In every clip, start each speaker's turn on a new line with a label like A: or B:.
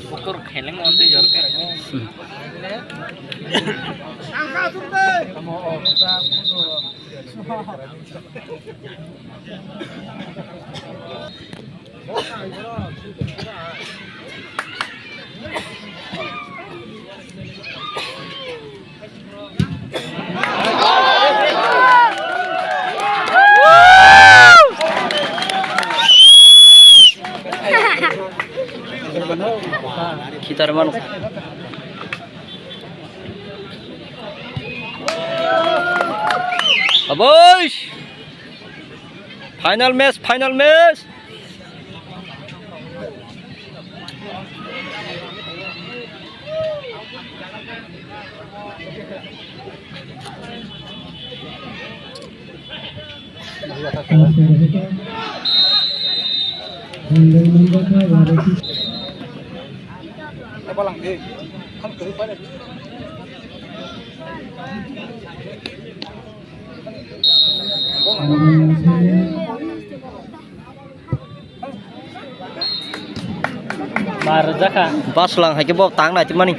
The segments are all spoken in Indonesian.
A: Ukur kheleng onte jorke. Kita reman. Abosh. Final match, final match. Baru jaka. Pas lang hai ke bawa tang na cuma nih.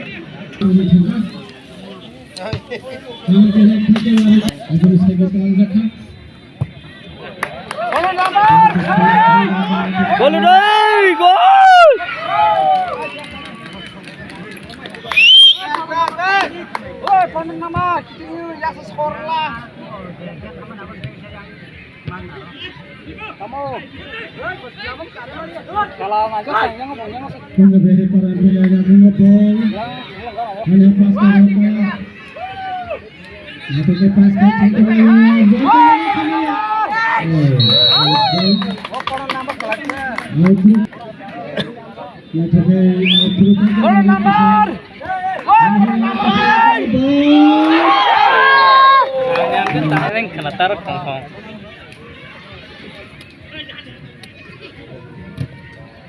A: Gol doi, gol. Woi, pemain nama kita ya skor lah. Kamu kalau maju sayangnya ngomongnya masih
B: Pengeberi para pilihannya mengebol hanya paskan apa atau ke paskan
A: kena taruh kongkong.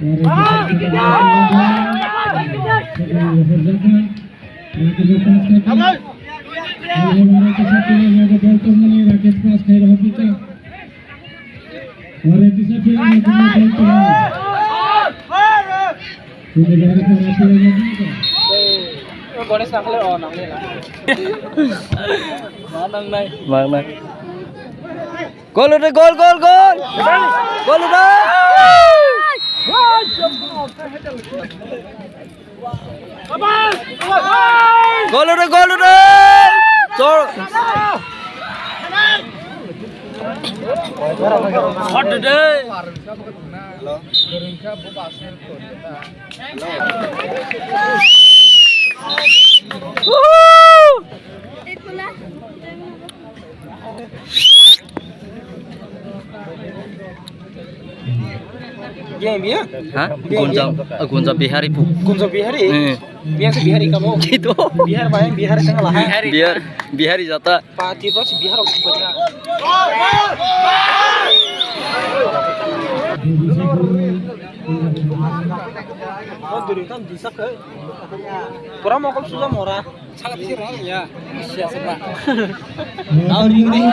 A: Gol udah gol. Gol udah. Gol udah. Hot deh.
C: Game ya?
A: Hah? Gunja Bihari bu.
C: Gunja Bihari? Biasa Bihari kamu?
A: Gitu.
C: Bihar bayang Bihar tengah lah.
A: Bihari jata.
C: Pati bro si Bihar aku baca. Oh duri kan bisa ke? Kurang mau kau sudah murah. Sangat sirah ya. Siapa sebab? Tahu ini.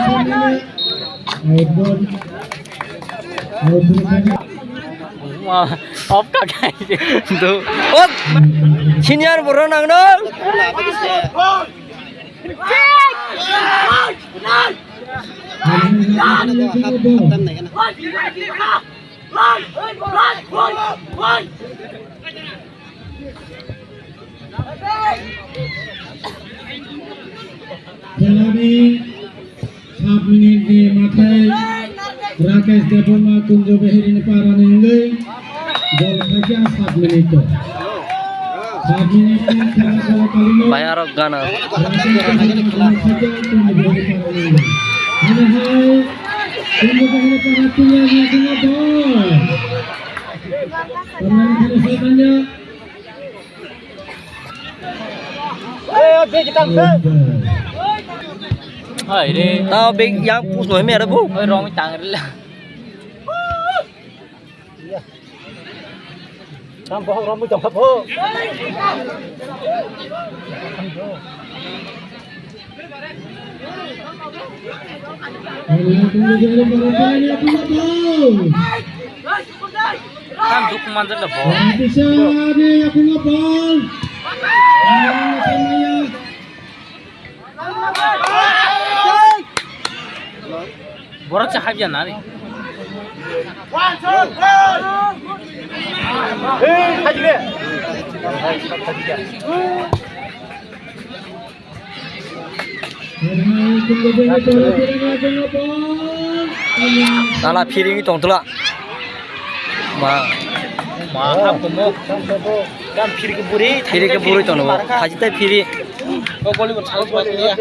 A: Wah, off kakak itu. Oh, senior berenang dong.
B: Jalani 7 menit di matai Rakesh Deboma Kunjo Beheri ni para nengai gol saja 7 menit tu 7 menit ni salah kali
A: Bayar gana.
C: ini.
A: Tahu big yang pus noy merah bu.
C: Oi rong tangan lah. Tambah orang mau jawab apa? Kan dukung manjat dah bol.
B: Bisa nih aku ngepol.
C: Borak cahaya biar nari. Haji le. Salah piring itu tu lah. Mahal pemuk. Dan piring keburi tu loh. Haji teh piring. Oh boleh bersalut macam ni ya.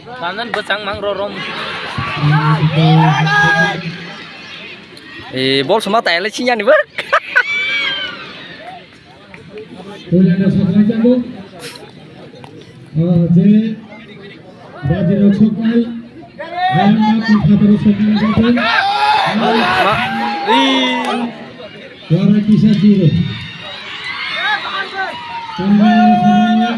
C: Kanan becang mang rorom. Bol semua tak elok cinya ni ber.
B: Boleh ada sakla jambung. Je baju roksokal. Ayam aku khabar roksokal jambung. Suara kisah juru. Semuanya.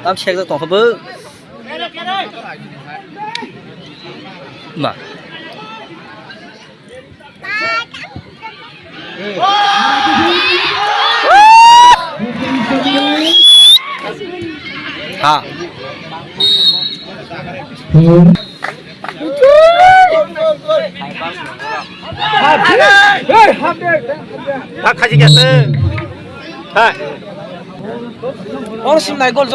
C: Tam check được tổng hợp bự. Mà. Ha. Tak kaji kata. Hai. Orang sim naik gol.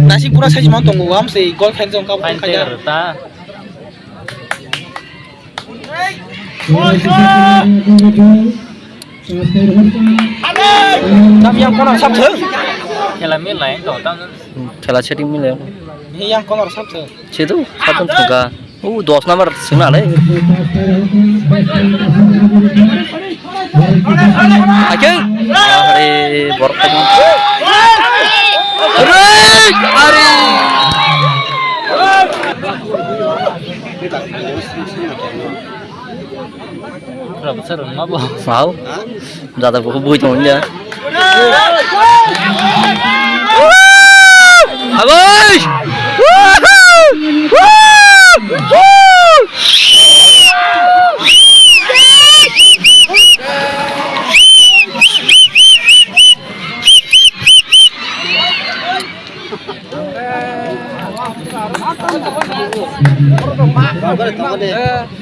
C: Nasi pura saja mau tunggu am si gol fan jong kau kaja. Tapi yang konar sab thử. Khela mi lain to tang. Khela setting mi lain. Ni yang konar sab thử. Situ satu juga. 10 nomor sing lale. Aja. Hari borkan. Hari. Berapa serem apa? Mau. Datang buku buku temennya. Habis.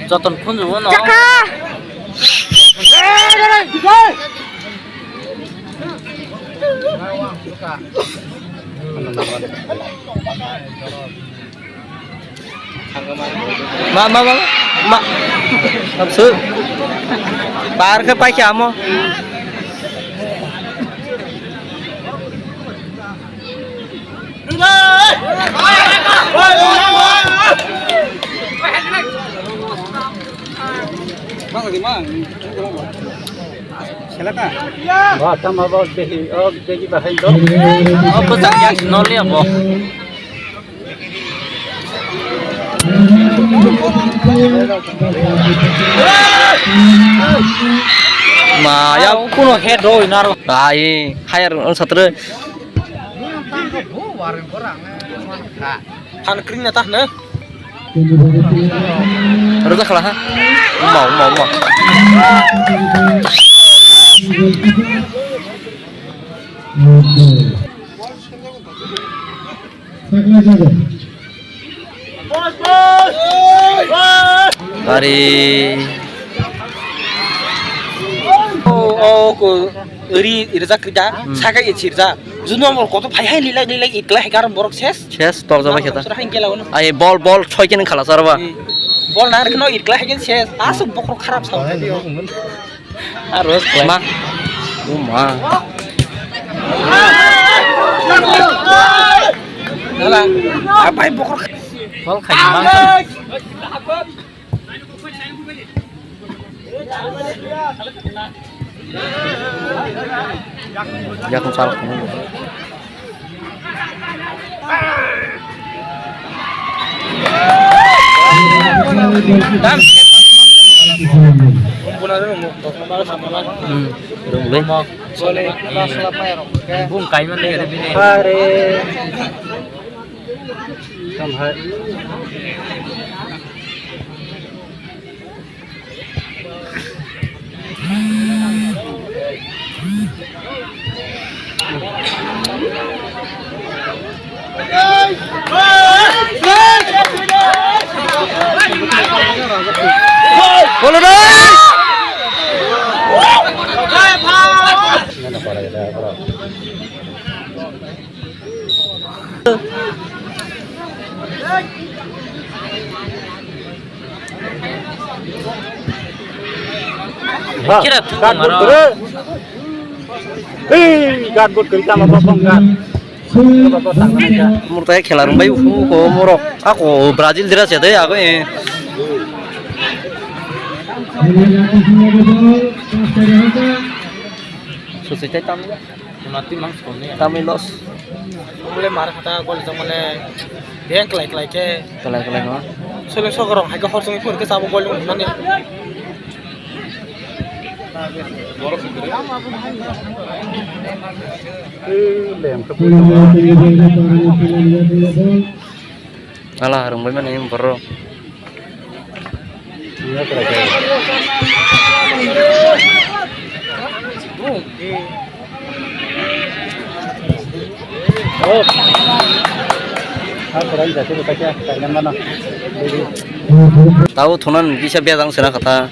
C: Joton pun juga no. Ma. Thật sự. Bà cái bay chạm không? Bang lagi mang. Silakan. Wah, tambah bos behi. Oh, behi bahan tu. Oh, besar yang nol ya, boh. Mà ya kuno head rồi nar. Ai, higher on satre. Han kring na tah na. Rồi ra ha. Mau. Dari ko ri irza kerja saka irza juno mor kota phai hai lila ikla hegar borok ses tor jaba kheta sura hingke lagun ai ball 6 ken khala sarba ball nar kno ikla hegen ses asu bokro kharap sa aros ma uma kela. Apa yang pokok? Bol kayak mana? Ya không sao. Tam. Bung kain mana ya ini? Bola deh. Kira tuh marah.
A: Gadbut kerja sama bopong kan.
C: Menurut saya kela rumbai morok. Aku Brazil deras ya deh aku ini. Susah tamu. Nanti mang sekolahnya. Tamu los. Mulai marah kata aku langsung mulai. Dia yang kelai ke. Kelai mah. Soalnya sokorong, hai kau harus ngikut ke sama gol mana? Alah, rumbai mana yang perlu? Tahu tunan bisa biadang sana kata.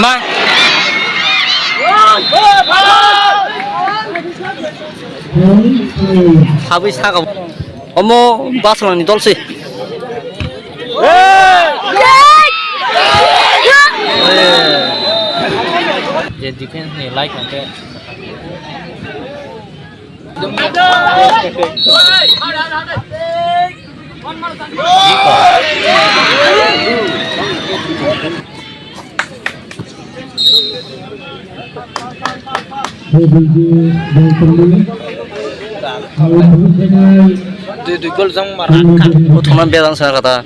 C: Ma. Habis hakam. Omo baslan ni tolsi. Jadi defense ni like nanti. Di gol sang marakan. Utunan biadang saya kata.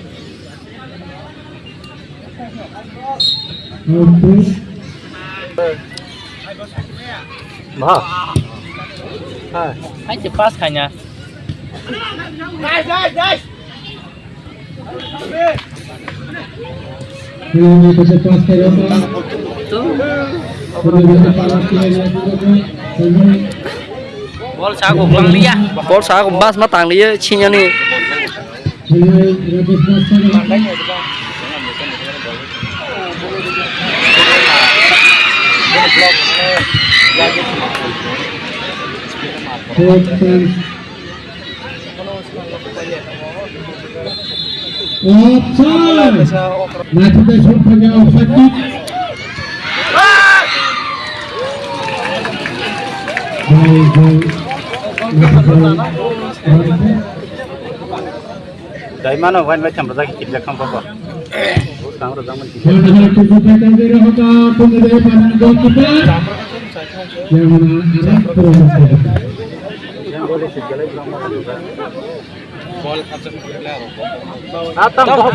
C: Bah. Hai cepat kayaknya. Guys.
B: Ini cepat sekali.
C: Bol sago bang dia. Bol sago bas matang dia cinya nih.
A: Dari mana wan macam berada di belakang papa? Sang rodang mesti. Yang boleh segala drama juga. Bol kacau kelar. Atam tam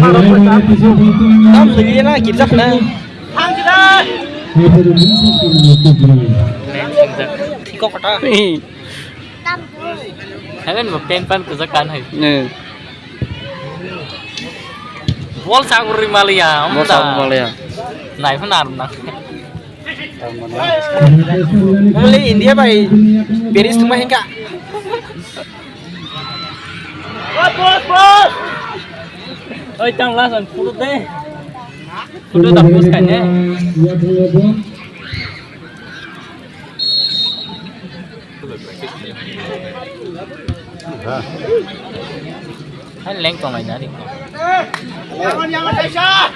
A: lagi na kirjak na. Hang kita. Thiko kata. Hagan pen kezakan hai. Bol sagur Malia. Bol sagur Malia. Nai benar nak. Mulai India bay. Beris cuma hingga. Bos. Oi tang lasan purut deh. Purut dapus kayaknya. Hai leng tong lain nari. Jangan Aisyah.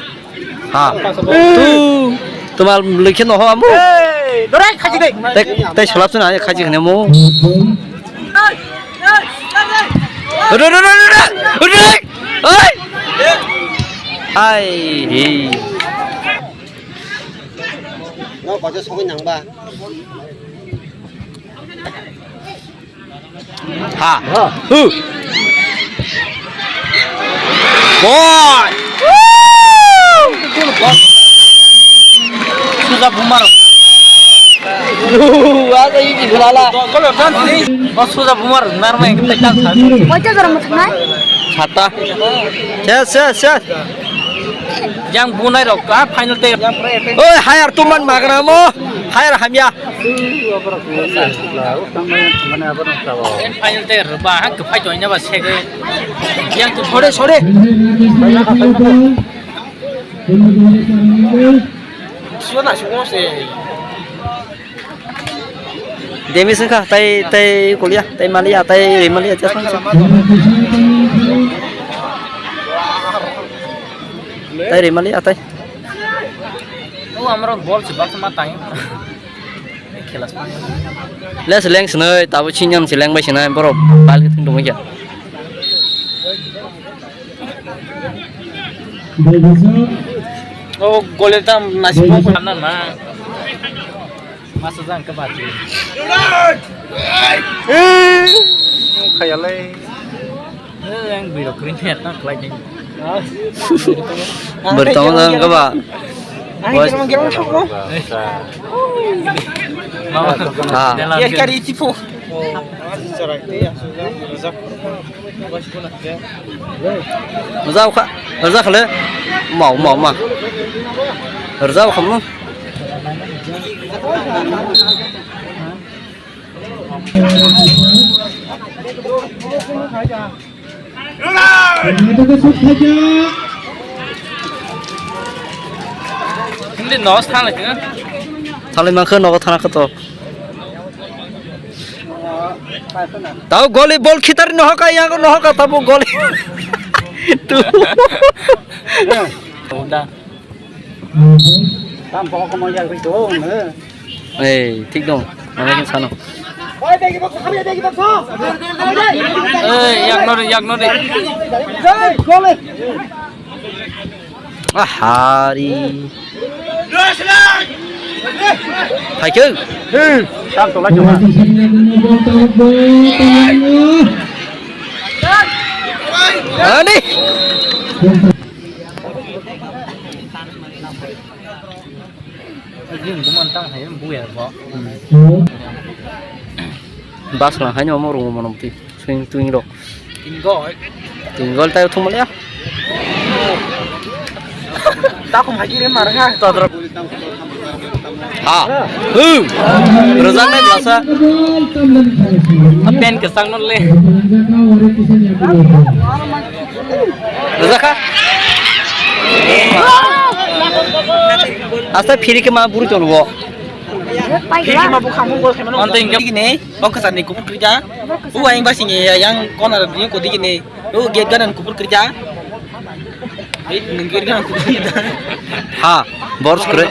C: Ha. তোমার লিখে নহ আমু।
A: Dorai khaji dei.
C: তাই সলাপছ না খাজি খানে মু। Oi! Ai hi.
D: Nó có cho số cái nắng ba.
C: Ha. Hu. Boy. Sudah bumar. Ada ini gulala. Kalau kan ini, sudah bumar. Narma yang kita kan.
E: Wajah garam macam
C: Chata. Set. Yang bunai rok final te. Oi, hayar tuman magramo. Hayar hamya. Final te ba hak phai join ba se ge. Yang tu sore. Suona se. Demi sengkah tai kuliah, tai Malia, tai Malia jasman. Tai Malia tai. Oh, amro bol sebab sama tang. Kelas. Les leng senai, tahu cinyam sileng bai senai, bro. Balik tunggu aja. Oh, golnya tam nasi mau kanan mah. Masa jangan kebaca. Kayak le. Yang biru kering head nak lagi. Bertemu dengan keba. Bos. Ya cari tipu. Rızao kha, rızao khale, mau mà, rızao không luôn. 근데 너 사는 거? 사는 만큼 너가 타나 것도. Tahu goli bol kita ni nohaka yang nohaka tahu goli. Tu. Udah.
D: Tam pokok mau yang itu.
C: ঠিক dong. Mana yang sana? Yak nori. Hari. Phải chứ.
D: Tam tổ lagi cuma.
C: Đi. Bas lah hanya mau rumah mana mesti swing swing dok. Tinggal tayo tumalya.
D: Tak mau lagi marah kan?
C: Rozan naik belasa. Apen kesang non le. Rozan kah? Asa phiri ke mana buru jono bo.
D: Phiri mah bukan kamu bol kamu. Anto yang gini, oh kesan nih kupur kerja. Yang basi nih, yang konar dia kodi gini. Get ganan kupur kerja. Nengkir ganan kupur kerja.
C: Ha, boros kere.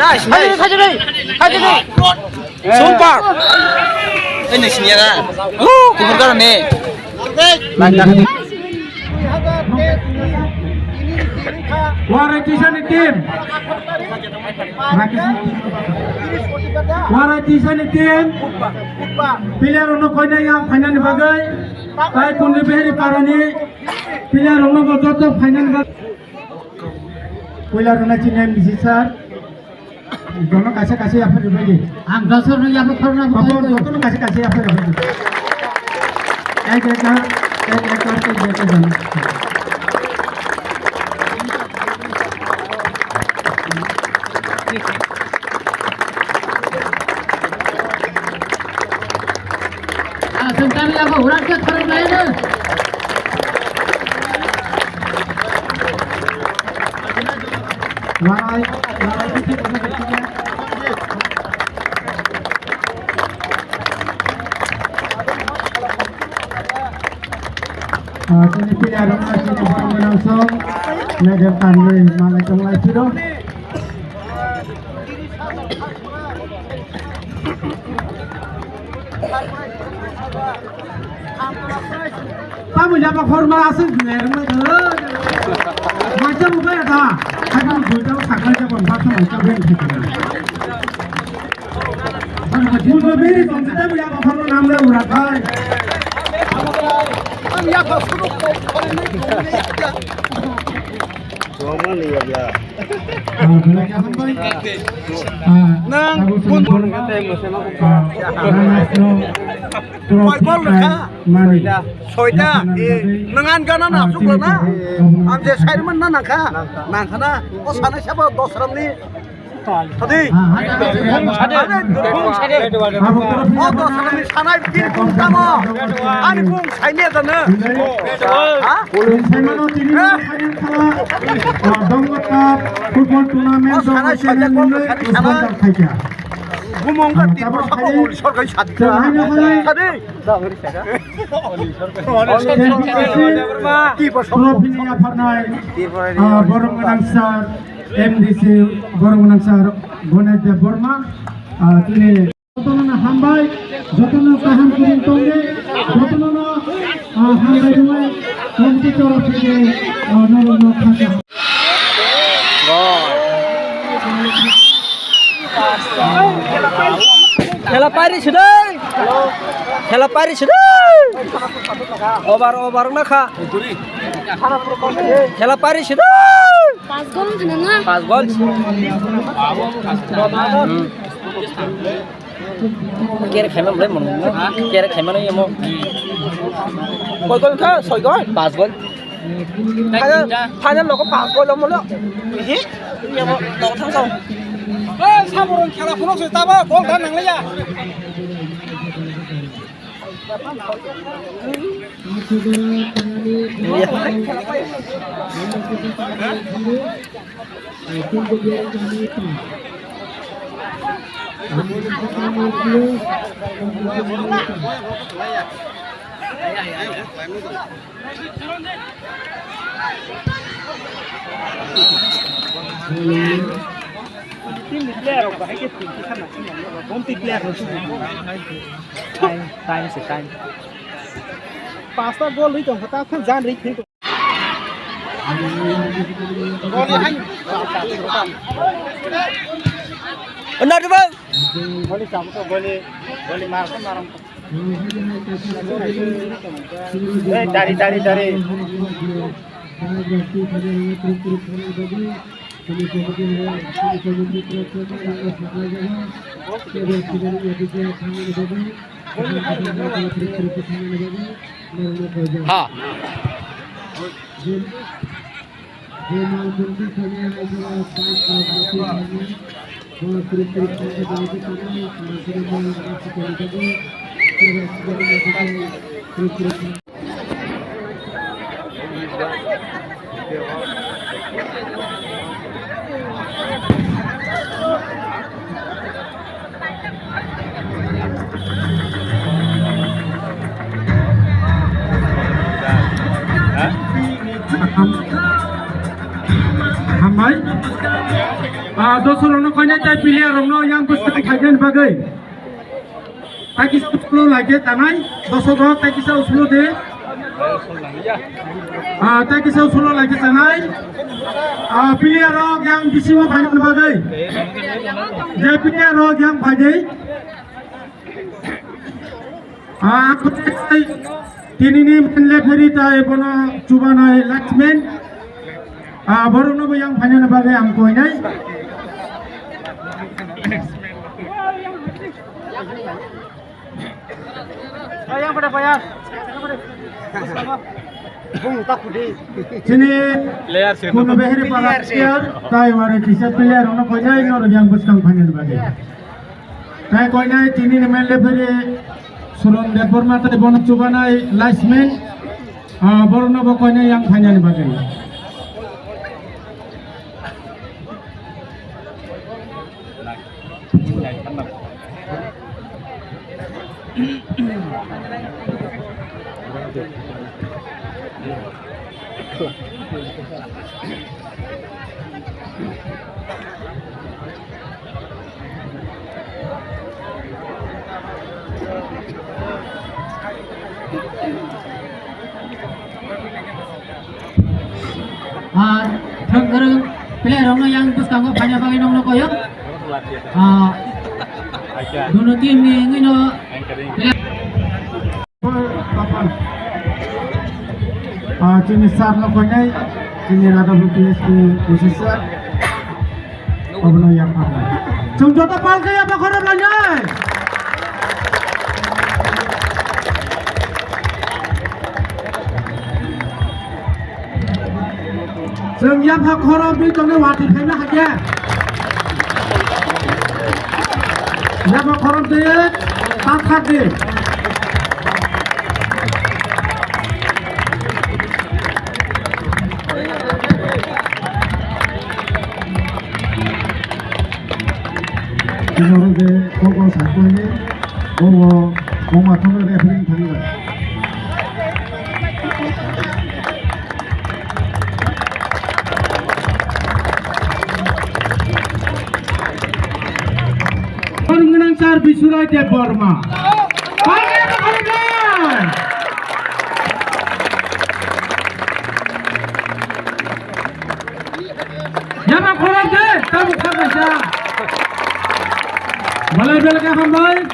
D: Nice. Super. Ini sini ya. Kupur ganan nih.
B: Waratisan tim. Waratisan tim. Player ono koina yang final bagai. Tai kunde behri parani. Player ono goto final bagai. Player ono cinem bisar. Dono kasih apa dibagi? Anggasor no yang karena apa? Dono kasih apa dibagi? Ek ke jana. Sebentar ya, orang ke orang lain. Warai itu ini pilih ada masih langsung medal tani malai tonglai piro kamu japa formal asal gelar mana macam apa ya ta akan gojau sakal japa bahasa macam ben thikna Juno beri tongkita japa formal namre urakai
E: Nengan gana nafsu gana, amje sayman na nangka, nangkana, oh sana siapa dosram ni, tadi, oh dosram ni sana bin pung kamu, ani pung saynya tana,
B: football tournament
E: gumonga tipu sabo sorkai sadi,
B: Provinsi Aparnai, Borong Nangsar, MDC Borong Nangsar, Bonete Borma, ini Jotono Hambai, Jotono Kaham Kuring Tongge, Jotono Hambai Dumai, Kompetitor Fide, Norono Kaka.
C: খেলা পারিস রে খেলা পারিস রে over over না খা খেলা পারিস রে
F: 5 gol খানা না
C: 5 gol kira খাইমাম রে মন kira খাইমানো এমো কয় গল খা 6 gol 5 gol ফাইনাল লকো 5 gol লমলো হি এমো লক থাং সাও
E: 사보는 খেলা ফুনক তাবা বল ধান নাংলায়া tim player ko hai ke tim ki khana sin ya bon tim player ro su time se time pasta gol ri tong ta khan jan ri thik gol hai
C: benar tuh bang
E: goli sam to goli mar ko maram dari
C: हाँ
B: Hambai, dosa rono kanya cai pilih rono yang besar kajian bagai. Tak kisah usul lagi tanai, dosa rono tak kisah usul deh. Tak kisah usul lagi tanai. Pilih rono yang bisiwa kajian bagai. Jadi pilih rono yang bagai. Aku cai tini ni menleperi tai bono cuba nai laksmen. Baru nopo yang banyak bagai angko ini.
E: yang pada bayar bung takudi
B: Sini kuno beheri para player, tai wari kisah player ono konyai noro yang buskang banyak bagai. Tai konyai tini ni menleperi sulon depor mata bono coba nai laksmen. Baru nopo konyai yang banyak bagai. Thenggereng player yang puskango banyak bagi nong koyo. Dulu tim ini no. Jenis sar lo konyai, jenis ada BPS di khususnya. Obno yang apa? Contoh tapal kaya apa korban lanjai? Yang hak korban itu ni wati kena haknya. Yang hak korban dia tak hati. 이노르게 보고 사건이 보고 공화 통일에 흐린 당근 Pengenang Bisurai Deborma Jangan korang deh, kamu kerja. Balai belakang hambai,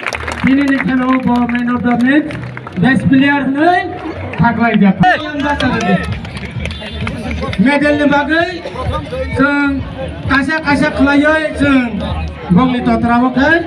B: ini ni kan over man of the match. Best player ni, thaklai dia. Yang baca lagi. Medal ni bagai, seng kasak kalayoi seng bong itu terawak kan.